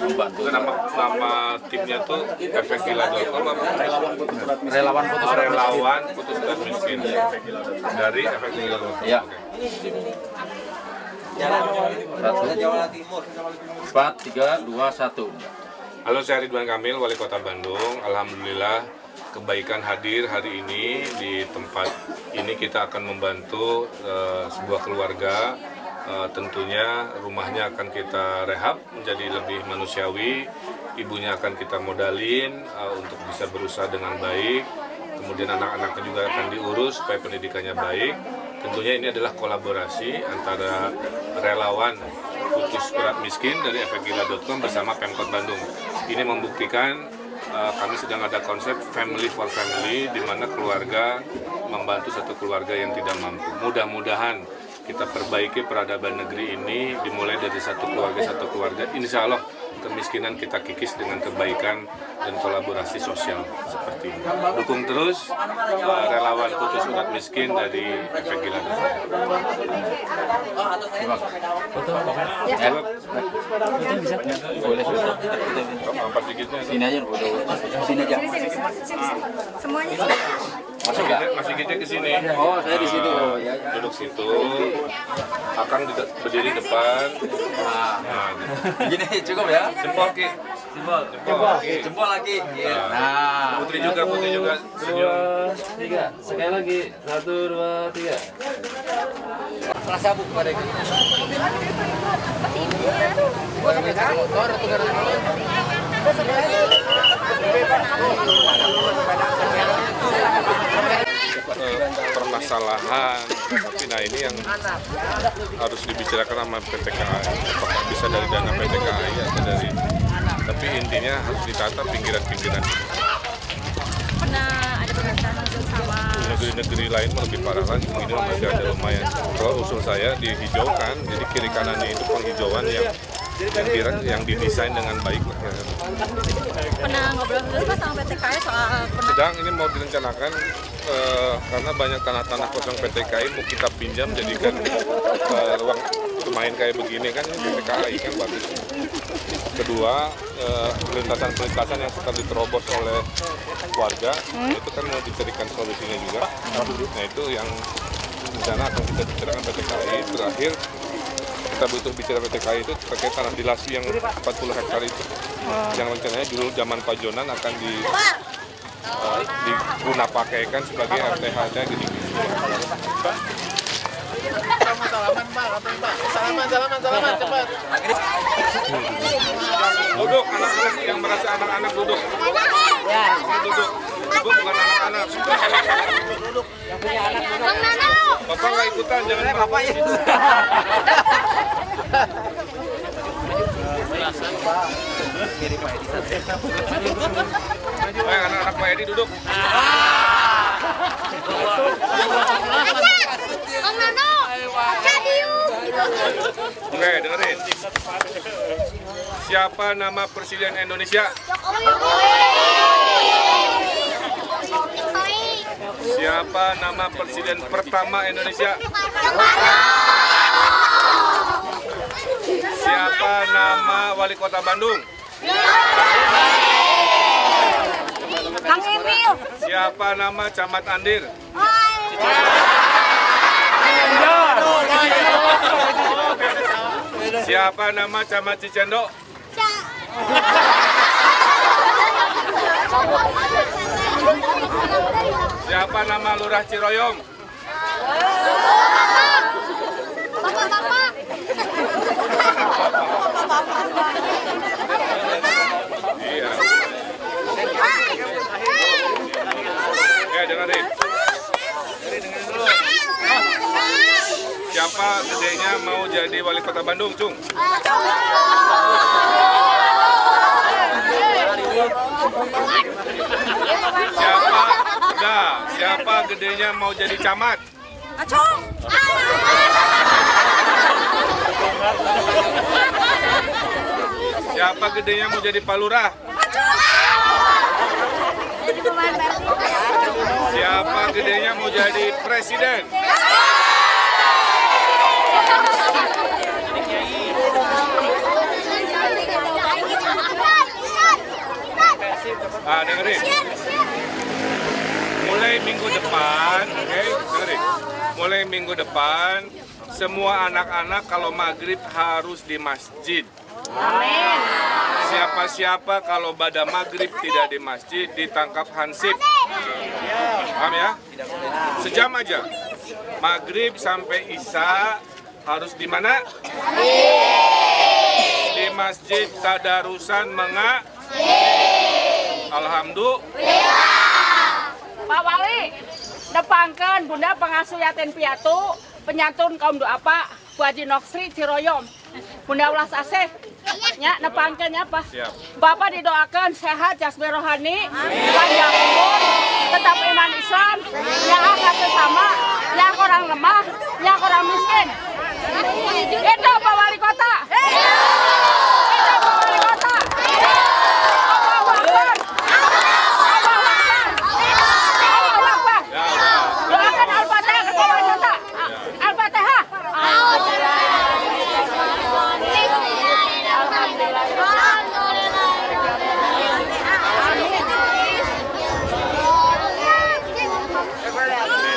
membantu. Nama timnya tuh Efek Gila.com apa? Relawan Putus Surat Miskin. Relawan Putus Surat Miskin dari Efek Gila.com. Ya. 4, 3, 2, 1. Halo, saya Ridwan Kamil, Wali Kota Bandung. Alhamdulillah kebaikan hadir hari ini di tempat ini. Kita akan membantu sebuah keluarga. Tentunya rumahnya akan kita rehab menjadi lebih manusiawi. Ibunya akan kita modalin untuk bisa berusaha dengan baik. Kemudian anak-anaknya juga akan diurus supaya pendidikannya baik. Tentunya ini adalah kolaborasi antara relawan Putus Surat Miskin dari efekgila.com bersama Pemkot Bandung. Ini membuktikan kami sedang ada konsep family for family, di mana keluarga membantu satu keluarga yang tidak mampu. Mudah-mudahan kita perbaiki peradaban negeri ini, dimulai dari satu keluarga, insya Allah kemiskinan kita kikis dengan kebaikan dan kolaborasi sosial seperti ini. Dukung terus relawan Putus Surat Miskin dari Efek Gila. Boleh. Apa sedikitnya? Sini aja foto. Sini aja. Sini. Semuanya sini. Masih kita ke sini. Oh, saya di situ. Oh, ya. Duduk situ. Akang berdiri depan. Nah, gitu. Gini cukup ya. Jempol ki. Jempol lagi. Nah, Putri juga senyum. 3. Sekali lagi. 1, 2, 3. Rasa bu pada ini. Motor atau permasalahan. Tapi nah ini yang harus dibicarakan sama PT KAI. Apakah bisa dari dana PT KAI atau dari, tapi intinya harus ditata pinggiran-pinggiran. Pernah ada pembicaraan langsung sama Negeri-negeri lain lebih parah lagi, ini masih ada lumayan. Kalau usul saya dihijaukan, jadi kiri kanannya itu penghijauan yang didesain dengan baik. pernah ngobrol terus Pak sama PT KAI soal Sedang ini mau direncanakan karena banyak tanah-tanah kosong PT KAI mau kita pinjam jadikan ruang bermain kayak begini kan, ini PT KAI kan bagus. Kedua, perlintasan-perlintasan yang suka diterobos oleh warga itu kan mau dicarikan solusinya juga. Nah itu yang rencana akan kita bicarakan PT KAI. Terakhir kita butuh bicara PT KAI itu terkait tanah dilasi yang 40 hektar itu, yang rencananya dulu zaman Pak Jonan akan digunapakaikan sebagai RTH-nya gini-gini. Salaman Pak, salaman cepat. Duduk anak-anak yang merasa anak-anak duduk. Ya. Duduk bukan anak-anak. Duduk. Yang punya anak duduk. Bapak nggak ikutan, jangan bapak ya. Baik, anak-anak Pak Edi duduk. Om Nono, Oke, dengerin. Siapa nama Presiden Indonesia? Siapa nama Presiden pertama Indonesia? Siapa nama Wali Kota Bandung? Kang Emil. Siapa nama Camat Andir? Siapa nama Camat Cicendo? Siapa nama Lurah Ciroyom? Iya. Ya, dengerin. Siapa gedenya mau jadi wali kota Bandung, Cung? Siapa gedenya mau jadi camat? Acung. Siapa gedenya mau jadi palurah? Siapa gedenya mau jadi presiden? Dengerin. Mulai minggu depan, dengerin. Mulai minggu depan, semua anak-anak kalau maghrib harus di masjid. Amin. Siapa-siapa kalau pada maghrib tidak di masjid ditangkap hansip. Paham ya? Sejam aja. Maghrib sampai isya harus di mana? Di masjid tadarusan Alhamdulillah. Pak Wali, nepangkeun Bunda Pengasuh Yatim Piatu, penyantun kaum doa Bu Haji Noksri Ciroyom. Bunda ulas asih. Nya nepangkeun apa? Bapak didoakan sehat jasmani rohani, panjang umur, tetap iman Islam, yang agak sesama, yang orang lemah, yang orang miskin. Itu Pak Wali Kota. Itu Pak Wali Kota. Doakan Al-Fatihah ke Pak Wali Kota. Al-Fatihah.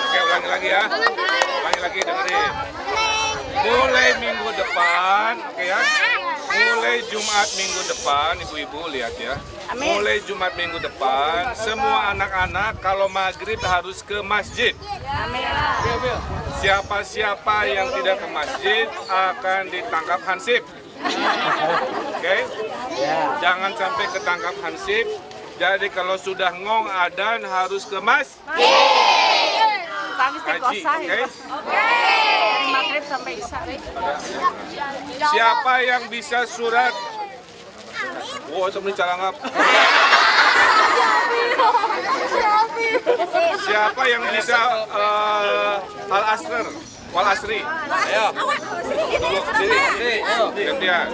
Oke, ulangi lagi ya. Ulangi lagi, dengerin. Mulai minggu depan, oke ya. Mulai Jumat minggu depan, ibu-ibu lihat ya. Mulai Jumat minggu depan, semua anak-anak kalau maghrib harus ke masjid. Siapa-siapa yang tidak ke masjid akan ditangkap hansip. Oke? Jangan sampai ketangkap hansip. Jadi kalau sudah ngong adan harus ke masjid. puasa ya. Oke. Dari maghrib sampai isya. Siapa yang bisa surat? Wow, itu cara ngap. Siapa yang bisa Al-Asr? Wal Asri. Ayo. Dulu sendiri. Gantian.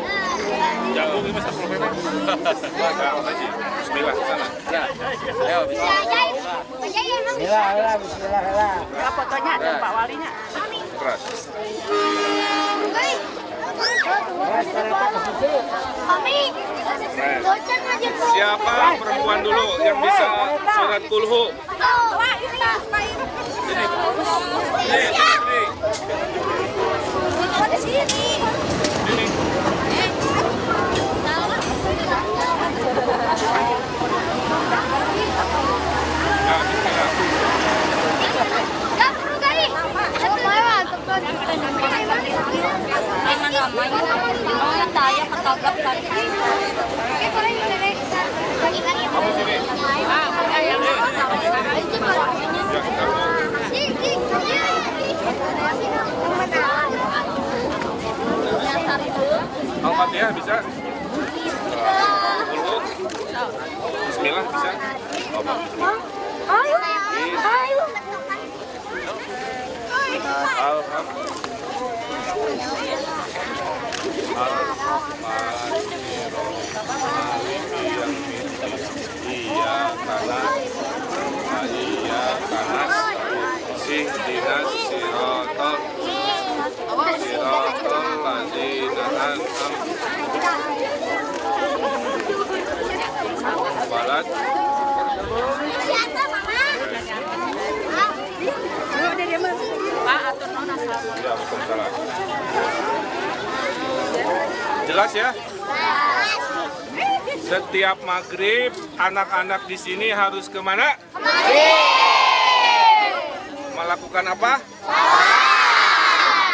Jago ini masa profesional. Bismillah sana. Ya. Ayo Bismillah. Ya, fotonya ada Pak Walinya. Keras. Siapa perempuan dulu yang bisa surat kulhu? Al-Fatihah bisa? Bismillah bisa? Balat. Jelas ya? Setiap maghrib anak-anak di sini harus kemana? Melakukan apa?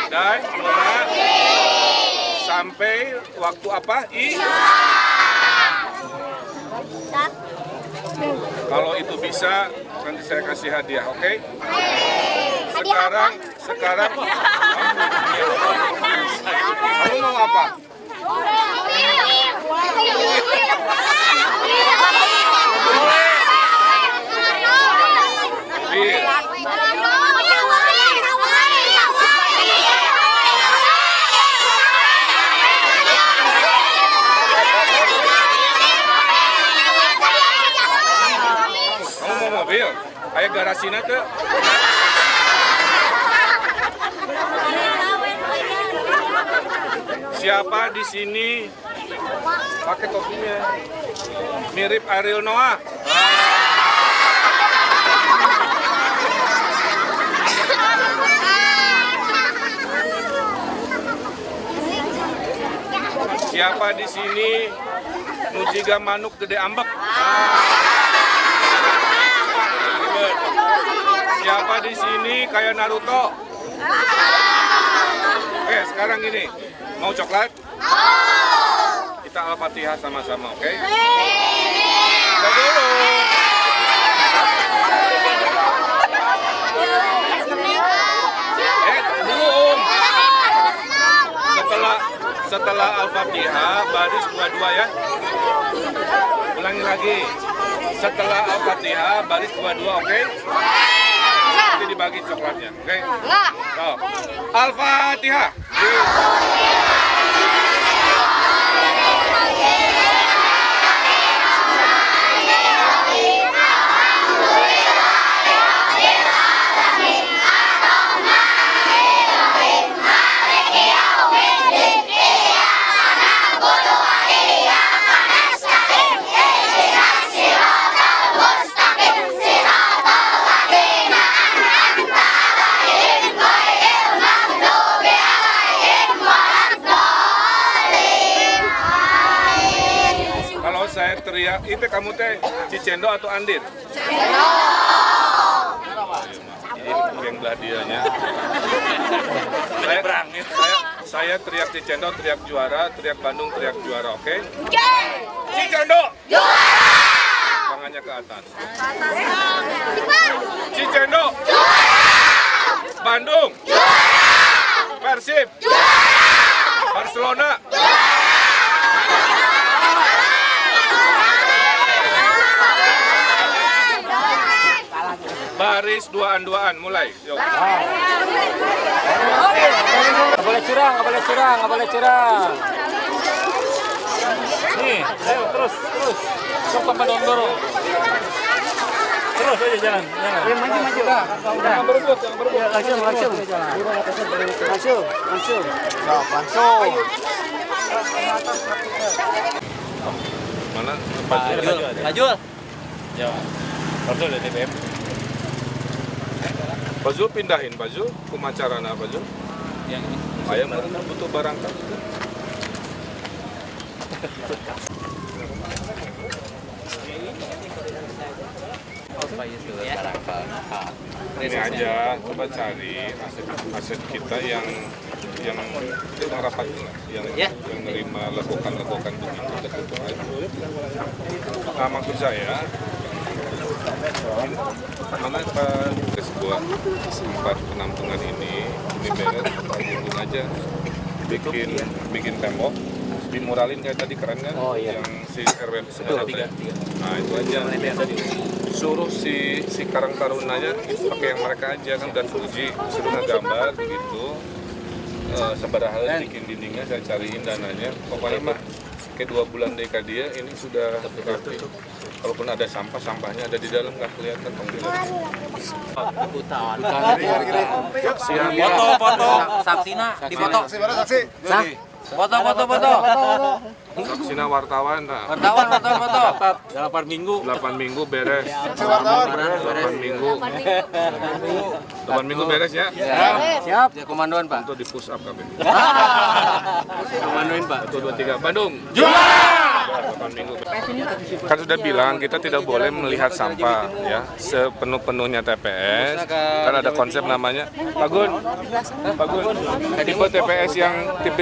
Dan kemana? Sampai waktu apa? Kalau itu bisa, nanti saya kasih hadiah, oke? Sekarang, kamu mau apa? Kamu mau mobil? Ayo garasinya tuh. Siapa di sini pakai topinya mirip Ariel Noah? Siapa di sini nujiga manuk gede ambek? Siapa di sini kayak Naruto? Oke, sekarang gini. Mau coklat? Kita Al-Fatihah sama-sama, oke? Kita dulu. Belum. Setelah Al-Fatihah, baris dua-dua ya. Ulangi lagi. Setelah Al-Fatihah, baris dua-dua, oke? Nanti dibagi coklatnya, oke? So, Al-Fatihah. Saya teriak, itu kamu teh Cicendo atau Andir? Cicendo. Ini geng belah dianya. Saya teriak Cicendo, teriak juara, teriak Bandung, teriak juara, oke? Oke. Cicendo. Juara. Tangannya ke atas. Cicendo. Juara. baris duaan-duaan, mulai. Yuk. Nggak boleh curang, nggak boleh curang, nggak boleh curang. Nih, ayo terus. Sok dorong. Terus aja jalan. Maju. Jangan berebut. Ya, langsung. Langsung. Mana? Majul. Ya. Terus ada TBM. Pak Zul pindahin, Pak Zul. Kumacarana Pak Zul. Yang ini. Ayam mana butuh barang kan? Ini aja, coba cari aset kita yang rapat yang menerima legokan begitu aja. Nah, maksud saya mana Pak sebuah tempat penampungan ini beres tanggung aja bikin tembok dimuralin kayak tadi keren kan? Oh iya. Yang si RW tiga. Nah itu aja. Suruh si Karang Tarunanya itu pakai yang mereka aja kan dan Fuji suruh ngegambar begitu. Seberapa bikin dindingnya saya cariin dananya. Pokoknya mah kayak 2 bulan DK dia ini sudah berarti. Kalaupun ada sampahnya ada di dalam nggak kelihatan Foto. Saksina di foto. Saksi. Foto. Saksina wartawan tak? Wartawan foto. 8 minggu. 8 minggu beres. 8 minggu beres ya? Siap. Ya komandoan Pak. Untuk di push up kami. Komandoin Pak. 1, 2, 3 Bandung. Juara! 8 minggu. Kan sudah bilang kita tidak boleh melihat sampah ya sepenuh-penuhnya TPS. Kan ada konsep namanya Pak Gun. Tipe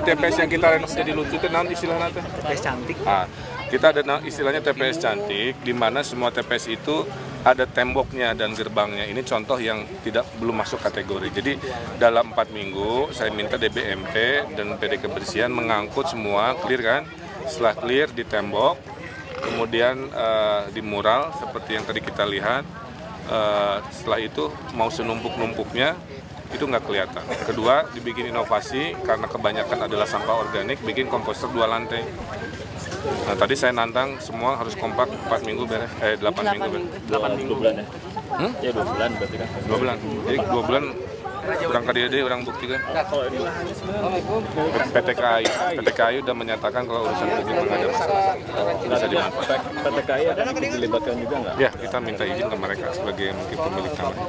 TPS yang kita renov jadi lucu itu nanti istilahnya TPS cantik. Nah, kita ada istilahnya TPS cantik di mana semua TPS itu ada temboknya dan gerbangnya. Ini contoh yang belum masuk kategori. Jadi dalam 4 minggu saya minta DBMP dan PD Kebersihan mengangkut semua clear kan. Setelah clear di tembok, kemudian di mural seperti yang tadi kita lihat. Setelah itu mau senumpuk-numpuknya itu nggak kelihatan. Kedua, dibikin inovasi karena kebanyakan adalah sampah organik, bikin komposter 2 lantai. Nah, tadi saya nantang semua harus kompak 8 minggu beres. 8 minggu beres. 8 minggu bulan ya? Ya 2 bulan berarti kan? 2 bulan. Jadi 2 bulan orang KDD, orang bukti kan? PT KAI udah menyatakan kalau urusan publik menghadap bisa dimanfaatkan. PT KAI ada dilibatkan juga nggak? Ya, kita minta izin ke mereka sebagai mungkin pemilik tanah.